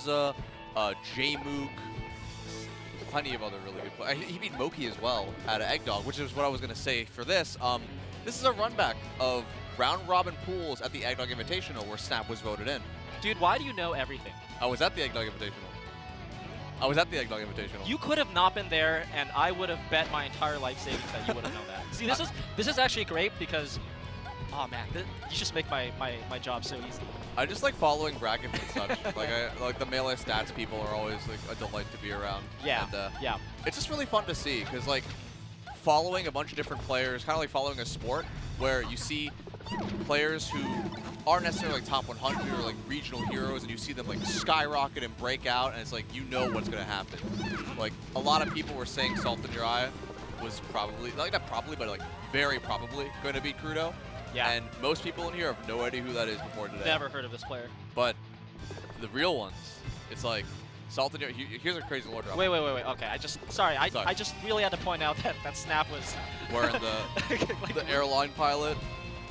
Hansa, J-Mook, plenty of other really good players. He beat Moki as well out of Eggdog, which is what I was going to say for this. This is a runback of round-robin pools at the Eggdog Invitational where Snap was voted in. Dude, why do you know everything? I was at the Eggdog Invitational. You could have not been there, and I would have bet my entire life savings that you would have known that. See, this is actually great because, oh man, you just make my job so easy. I just like following brackets and such. like the Melee Stats people are always like a delight to be around. Yeah, and, yeah. It's just really fun to see because like following a bunch of different players, kind of like following a sport where you see players who aren't necessarily like top 100 or like regional heroes, and you see them like skyrocket and break out, and it's like you know what's gonna happen. Like a lot of people were saying Salt in Your Eye was probably, like not probably, but like very probably going to beat Crudo. Yeah. And most people in here have no idea who that is before today. Never heard of this player. But the real ones, it's like Salt in Your Eye. Here's a crazy lore drop. Wait. Okay, I just really had to point out that Snap was wearing the airline pilot.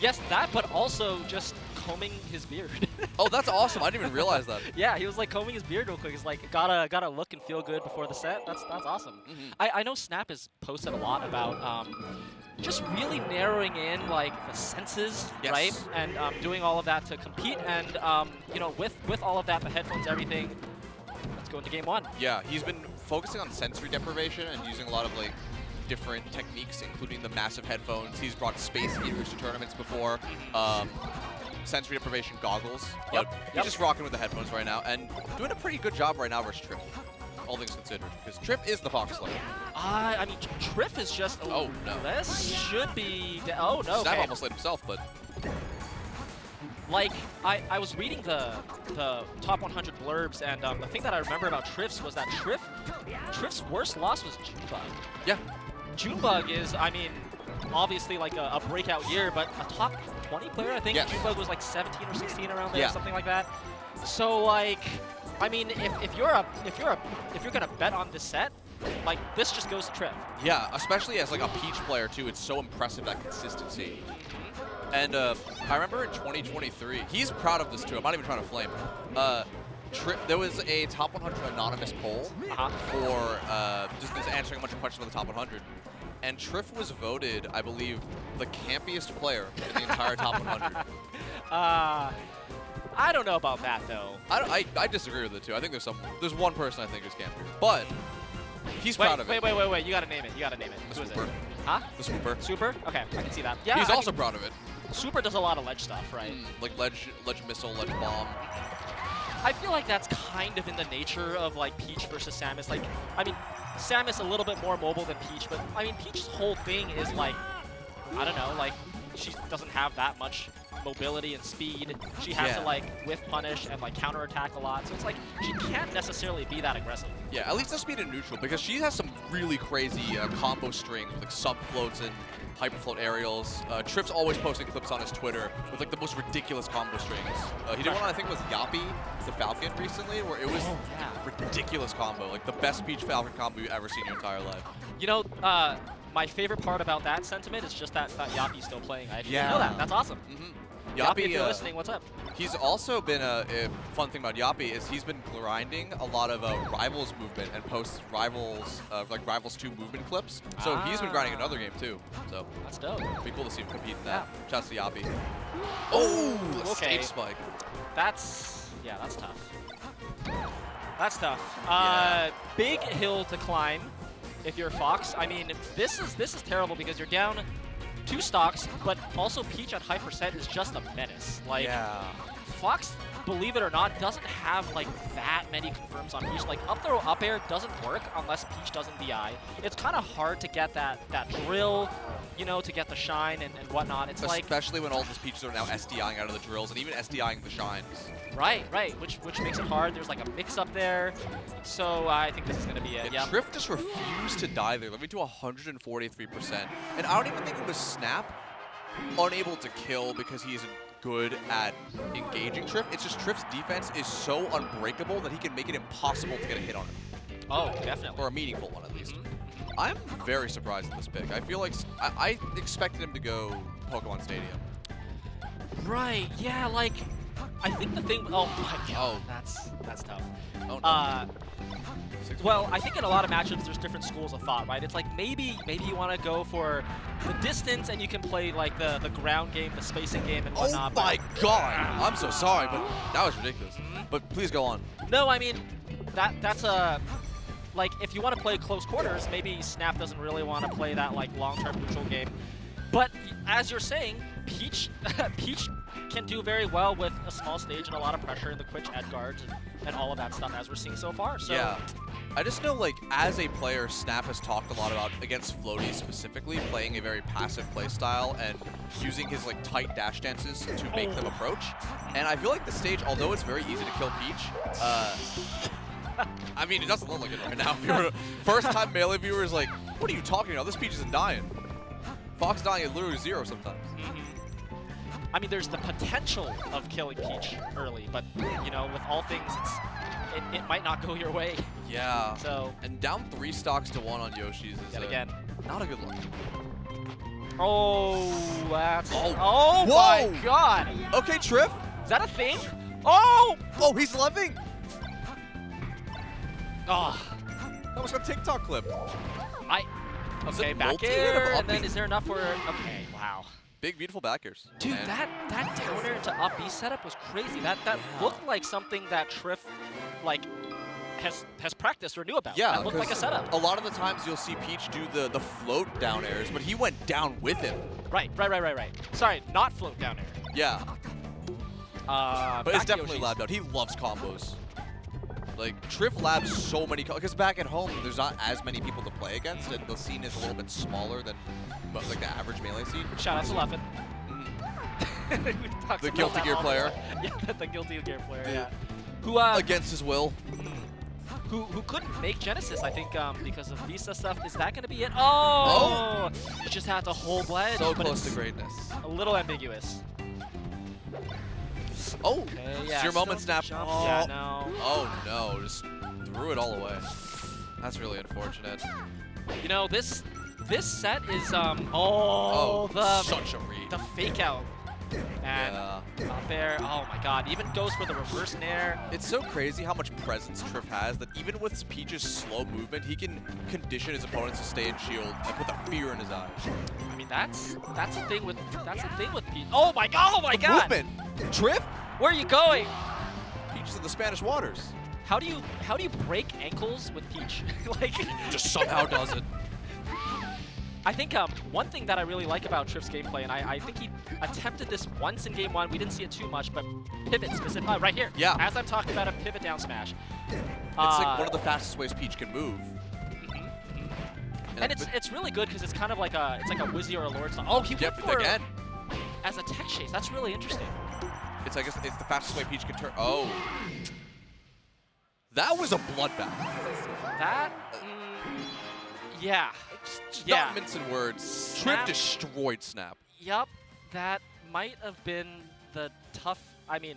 Yes, that, but also just combing his beard. Oh, that's awesome! I didn't even realize that. Yeah, he was like combing his beard real quick. He's like gotta look and feel good before the set. That's awesome. Mm-hmm. I know Snap has posted a lot about just really narrowing in like the senses, yes. right? And doing all of that to compete. And you know, with all of that, the headphones, everything. Let's go into game one. Yeah, he's been focusing on sensory deprivation and using a lot of like different techniques, including the massive headphones. He's brought space heaters to tournaments before. Sensory deprivation goggles. But he's just rocking with the headphones right now and doing a pretty good job right now versus Trif, all things considered, because Trif is the Fox Slayer. I mean, Trif is just. Oh no. This should be. Oh no. Snap okay. almost lit himself, but. Like, I was reading the top 100 blurbs, and the thing that I remember about Trif's was that Trif's worst loss was Junebug. Yeah. Junebug is, I mean, obviously like a breakout year, but a top 20 player, I think. Yes. Junebug was like 17 or 16 around there, something like that. So like, I mean, if you're gonna bet on this set, like this just goes to Trif. Yeah, especially as like a Peach player too. It's so impressive, that consistency. And I remember in 2023, he's proud of this too. I'm not even trying to flame him. There was a top 100 anonymous poll for just answering a bunch of questions about the top 100. And Trif was voted, I believe, the campiest player in the entire top 100. I don't know about that, though. I disagree with it, too. I think there's one person I think is campier. But he's proud of it. Wait. You got to name it. The Who Swooper. is it? Huh? The Swooper. Swooper? Okay, I can see that. Yeah, he's also proud of it. Swooper does a lot of ledge stuff, right? Like ledge missile, ledge bomb. I feel like that's kind of in the nature of like Peach versus Samus. Like, I mean, Samus a little bit more mobile than Peach, but I mean, Peach's whole thing is like, I don't know, like she doesn't have that much mobility and speed. She has to like whiff punish and like counterattack a lot. So it's like she can't necessarily be that aggressive. Yeah, at least the speed and neutral, because she has some really crazy combo strings with like sub floats and hyperfloat aerials. Trif's always posting clips on his Twitter with like the most ridiculous combo strings. He did one, I think, with Yappy, the Falcon, recently, where it was ridiculous combo, like the best Peach Falcon combo you've ever seen in your entire life. You know, my favorite part about that sentiment is just that Yappy's still playing. I actually didn't know that. That's awesome. Yappy, if you're listening, what's up? He's also been a fun thing about Yappy is he's been grinding a lot of Rivals movement and posts Rivals like Rivals 2 movement clips. So he's been grinding another game too. So that's dope. It'd be cool to see him compete in that. Shouts to Yappy. Oh, okay. Stage spike. That's tough. That's tough. Big hill to climb if you're Fox. I mean, this is terrible because you're down 2 stocks, but also Peach at high percent is just a menace. Like, Fox, believe it or not, doesn't have like that many confirms on Peach. Like, up throw, up air doesn't work unless Peach doesn't DI. It's kind of hard to get that drill, you know, to get the shine and whatnot. It's especially when all these Peaches are now SDIing out of the drills and even SDIing the shines. Right, which makes it hard. There's like a mix up there. So I think this is going to be it. Yeah, Trif just refused to die there. Let me do 143%. And I don't even think it was Snap unable to kill because he isn't good at engaging Trif. It's just Trif's defense is so unbreakable that he can make it impossible to get a hit on him. Oh, definitely. Or a meaningful one, at least. I'm very surprised at this pick. I feel like I expected him to go Pokemon Stadium. Right, yeah, like, I think the thing. Oh my god, Oh. that's tough. Oh, no. Well, I think in a lot of matchups there's different schools of thought, right? It's like maybe you want to go for the distance and you can play like the ground game, the spacing game, and whatnot. Oh my god! I'm so sorry, but that was ridiculous. But please go on. No, I mean that's a like if you want to play close quarters, maybe Snap doesn't really want to play that like long-term neutral game. But as you're saying, Peach Peach can do very well with a small stage and a lot of pressure in the Quick edge guards and all of that stuff as we're seeing so far. So Yeah. I just know, like, as a player, Snap has talked a lot about, against Floaty specifically, playing a very passive play style and using his, like, tight dash dances to make them approach. And I feel like the stage, although it's very easy to kill Peach, I mean, it doesn't look like it right now. If you're a first-time Melee viewer is like, what are you talking about? This Peach isn't dying. Fox dying at literally 0 sometimes. I mean, there's the potential of killing Peach early, but, you know, with all things, it might not go your way. Yeah. So and down 3 stocks to 1 on Yoshi's is again, not a good look. Oh, that's... Oh. Oh Whoa. my god! Okay, Trif. Is that a thing? Oh! Oh, he's loving. Oh. That was a TikTok clip. Okay, back multi-hit air, of and then up B? is there enough for... Okay, wow. Big, beautiful back airs. Dude, Man. that downer to up B setup was crazy. That looked like something that Trif, like, has practiced or knew about. Yeah, that looked like a setup. A lot of the times you'll see Peach do the float down airs, but he went down with him. Right. Sorry, not float down air. Yeah, but Back it's definitely Yoshi's. labbed out. He loves combos. Like, Trif labs so many because back at home, there's not as many people to play against, and the scene is a little bit smaller than like the average Melee scene. Shout out to Leffen. The Guilty Gear player. Yeah, the Guilty Gear player, yeah. Who, Against his will. who couldn't make Genesis, I think, because of visa stuff. Is that going to be it? Oh! You just had to hold ledge. So but close it's to greatness. a little ambiguous. Oh, Okay, it's yeah, your moment, still Snap. jump. Oh. Yeah, no. Oh no, just threw it all away. That's really unfortunate. You know, this set is, Such a read. the fake out. And Yeah. up there, oh my god, even goes for the reverse nair. It's so crazy how much presence Trif has that even with Peach's slow movement, he can condition his opponents to stay in shield and put the fear in his eyes. I mean, that's the thing with Peach. Oh my god! Movement, Trif. Where are you going? Peach is in the Spanish waters. How do you break ankles with Peach? Like, Just somehow does it. I think one thing that I really like about Trif's gameplay, and I think he attempted this once in game 1. We didn't see it too much, but pivot specific. Right here. Yeah. As I'm talking about a pivot down smash. It's like one of the fastest ways Peach can move. And it's really good because it's kind of like a Wizzy or a Lord style. Oh, he went for again. as a tech chase. That's really interesting. It's like it's the fastest way Peach can turn. Oh, that was a bloodbath. That, yeah. Just Yeah. not mincing words. Snap. Trif destroyed Snap. Yup, that might have been the tough. I mean,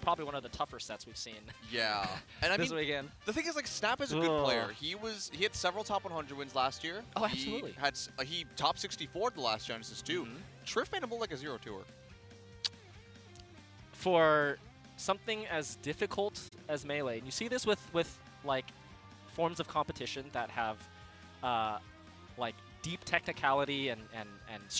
probably one of the tougher sets we've seen. Yeah, and I this mean, weekend. the thing is, like, Snap is a good player. He had several top 100 wins last year. Oh, absolutely. He top 64 the last Genesis too. Trif made him look like a 0-2er. For something as difficult as Melee, and you see this with like forms of competition that have like deep technicality and strategy.